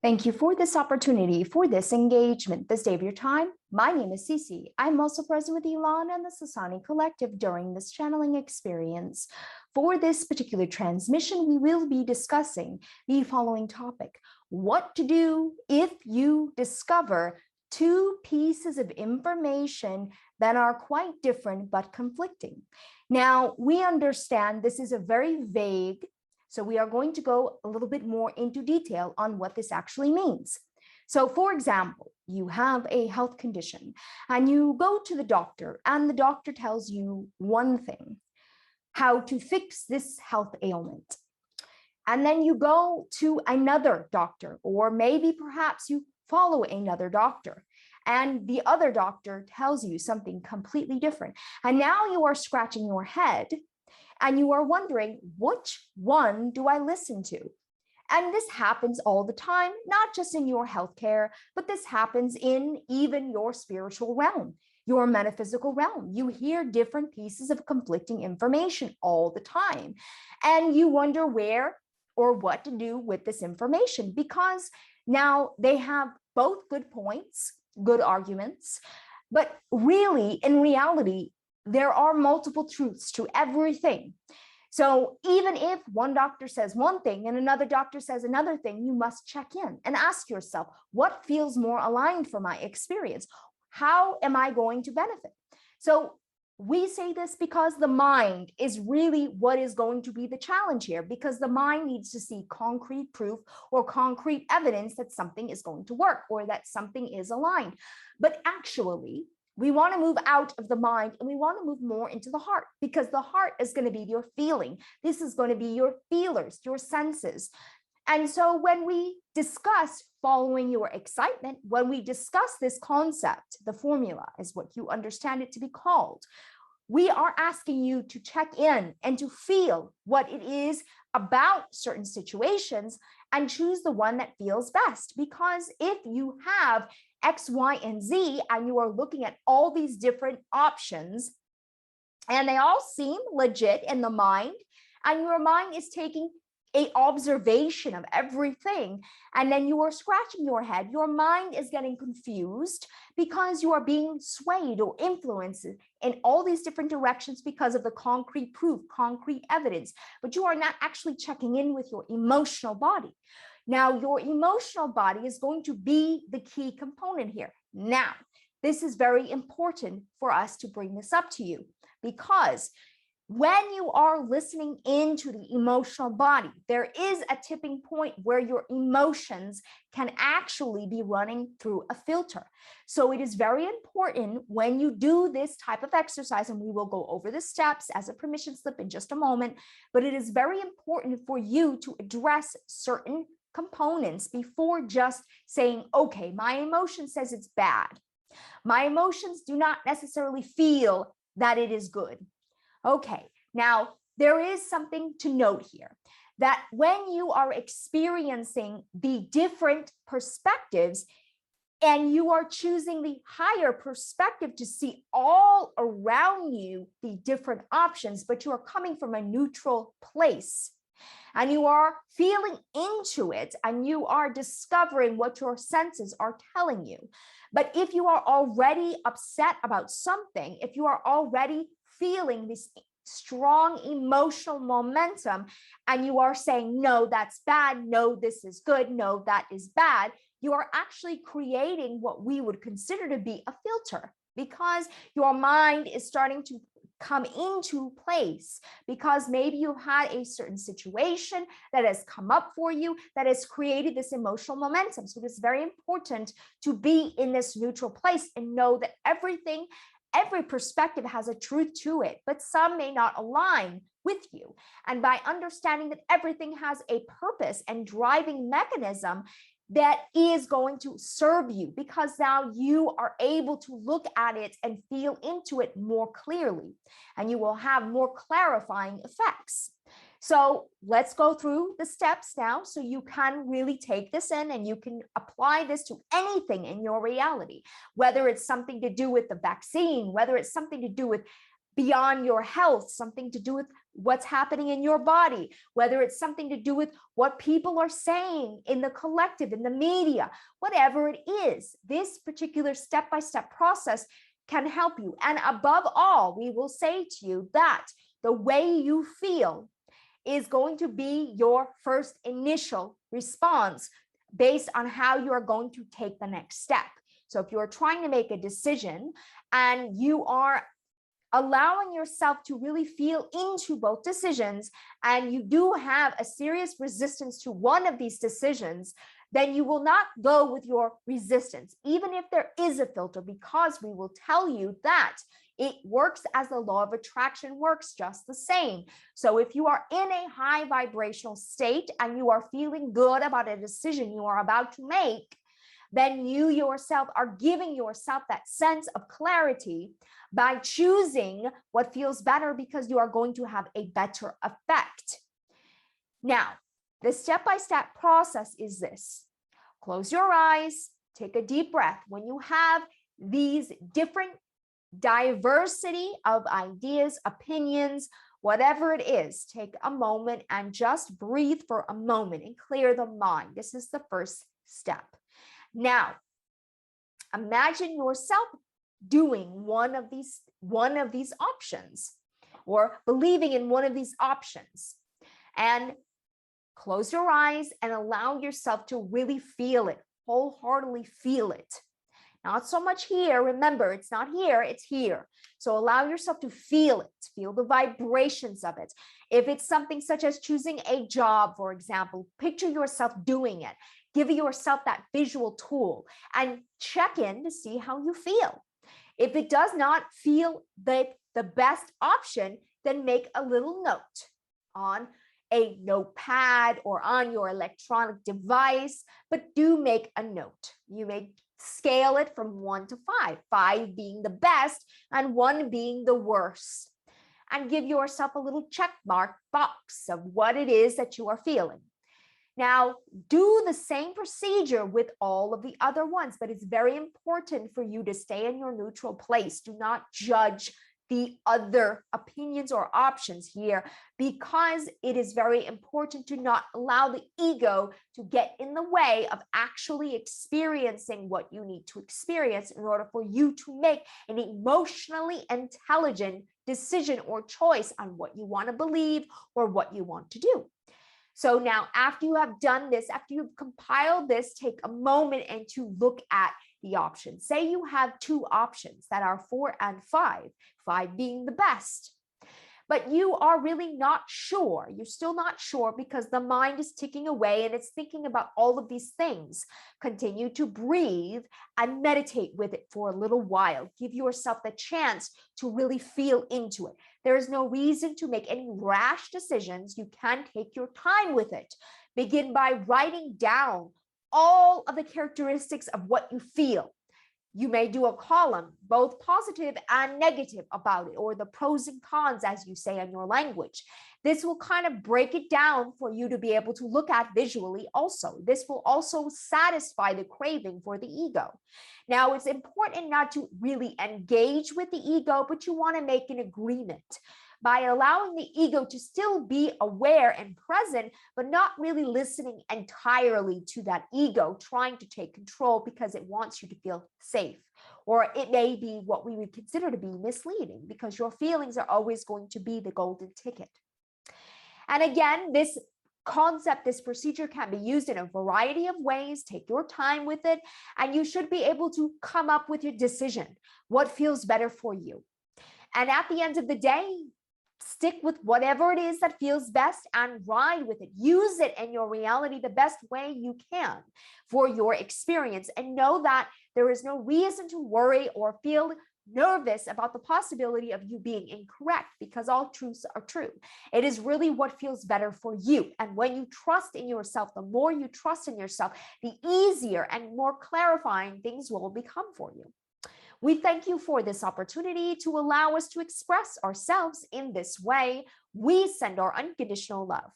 Thank you for this opportunity, for this engagement, this day of your time. My name is Cece. I'm also present with Elon and the Sasani Collective during this channeling experience. For this particular transmission, we will be discussing the following topic: what to do if you discover two pieces of information that are quite different but conflicting. Now, we understand this is a very vague, so we are going to go a little bit more into detail on what this actually means. So for example, you have a health condition and you go to the doctor and the doctor tells you one thing, how to fix this health ailment. And then you go to another doctor, or maybe perhaps you follow another doctor, and the other doctor tells you something completely different. And now you are scratching your head and you are wondering, which one do I listen to? And this happens all the time, not just in your healthcare, but this happens in even your spiritual realm, your metaphysical realm. You hear different pieces of conflicting information all the time, and you wonder where or what to do with this information, because now they have both good points, good arguments, but really, in reality, there are multiple truths to everything. So even if one doctor says one thing and another doctor says another thing, you must check in and ask yourself, what feels more aligned for my experience? How am I going to benefit? So we say this because the mind is really what is going to be the challenge here, because the mind needs to see concrete proof or concrete evidence that something is going to work or that something is aligned. But actually, we want to move out of the mind and we want to move more into the heart, because the heart is going to be your feeling. This is going to be your feelers, your senses. And so when we discuss following your excitement, when we discuss this concept, the formula is what you understand it to be called, we are asking you to check in and to feel what it is about certain situations and choose the one that feels best. Because if you have X, Y, and Z, and you are looking at all these different options, and they all seem legit in the mind, and your mind is taking an observation of everything, and then you are scratching your head, your mind is getting confused because you are being swayed or influenced in all these different directions because of the concrete proof, concrete evidence, but you are not actually checking in with your emotional body. Now, your emotional body is going to be the key component here. Now, this is very important for us to bring this up to you, because when you are listening into the emotional body, there is a tipping point where your emotions can actually be running through a filter. So it is very important when you do this type of exercise, and we will go over the steps as a permission slip in just a moment, but it is very important for you to address certain components before just saying, okay, my emotion says it's bad. My emotions do not necessarily feel that it is good. Okay, now there is something to note here, that when you are experiencing the different perspectives and you are choosing the higher perspective to see all around you the different options, but you are coming from a neutral place, and you are feeling into it and you are discovering what your senses are telling you. But if you are already upset about something, if you are already feeling this strong emotional momentum and you are saying, no, that's bad, no, this is good, no, that is bad, you are actually creating what we would consider to be a filter, because your mind is starting to come into place, because maybe you had a certain situation that has come up for you that has created this emotional momentum. So it's very important to be in this neutral place and know that every perspective has a truth to it, but some may not align with you. And by understanding that everything has a purpose and driving mechanism that is going to serve you, because now you are able to look at it and feel into it more clearly, and you will have more clarifying effects. So let's go through the steps now so you can really take this in and you can apply this to anything in your reality, whether it's something to do with the vaccine, whether it's something to do with beyond your health, something to do with what's happening in your body, whether it's something to do with what people are saying in the collective, in the media, whatever it is, this particular step-by-step process can help you. And above all, we will say to you that the way you feel is going to be your first initial response based on how you are going to take the next step. So if you're trying to make a decision and you are allowing yourself to really feel into both decisions, and you do have a serious resistance to one of these decisions, then you will not go with your resistance, even if there is a filter, because we will tell you that it works as the law of attraction works just the same. So if you are in a high vibrational state and you are feeling good about a decision you are about to make, then you yourself are giving yourself that sense of clarity by choosing what feels better, because you are going to have a better effect. Now, the step-by-step process is this. Close your eyes, take a deep breath. When you have these different diversity of ideas, opinions, whatever it is, take a moment and just breathe for a moment and clear the mind. This is the first step. Now, imagine yourself doing one of these options, or believing in one of these options, and close your eyes and allow yourself to really feel it, wholeheartedly feel it. Not so much here. Remember, it's not here, it's here. So allow yourself to feel it, feel the vibrations of it. If it's something such as choosing a job, for example, picture yourself doing it. Give yourself that visual tool and check in to see how you feel. If it does not feel the best option, then make a little note on a notepad or on your electronic device, but do make a note. You may scale it from 1 to 5, 5 being the best and 1 being the worst. And give yourself a little check mark box of what it is that you are feeling. Now, do the same procedure with all of the other ones, but it's very important for you to stay in your neutral place. Do not judge the other opinions or options here, because it is very important to not allow the ego to get in the way of actually experiencing what you need to experience in order for you to make an emotionally intelligent decision or choice on what you want to believe or what you want to do. So now, after you have done this, after you've compiled this, take a moment and to look at the options. Say you have 2 options that are 4 and 5, 5 being the best. But you are really not sure. You're still not sure because the mind is ticking away and it's thinking about all of these things. Continue to breathe and meditate with it for a little while. Give yourself the chance to really feel into it. There is no reason to make any rash decisions. You can take your time with it. Begin by writing down all of the characteristics of what you feel. You may do a column, both positive and negative about it, or the pros and cons, as you say in your language. This will kind of break it down for you to be able to look at visually also. This will also satisfy the craving for the ego. Now, it's important not to really engage with the ego, but you want to make an agreement by allowing the ego to still be aware and present, but not really listening entirely to that ego trying to take control because it wants you to feel safe. Or it may be what we would consider to be misleading, because your feelings are always going to be the golden ticket. And again, this concept, this procedure can be used in a variety of ways. Take your time with it, and you should be able to come up with your decision, what feels better for you. And at the end of the day, stick with whatever it is that feels best and ride with it. Use it in your reality the best way you can for your experience, and know that there is no reason to worry or feel nervous about the possibility of you being incorrect, because all truths are true. It is really what feels better for you. And when you trust in yourself, the more you trust in yourself, the easier and more clarifying things will become for you. We thank you for this opportunity to allow us to express ourselves in this way. We send our unconditional love.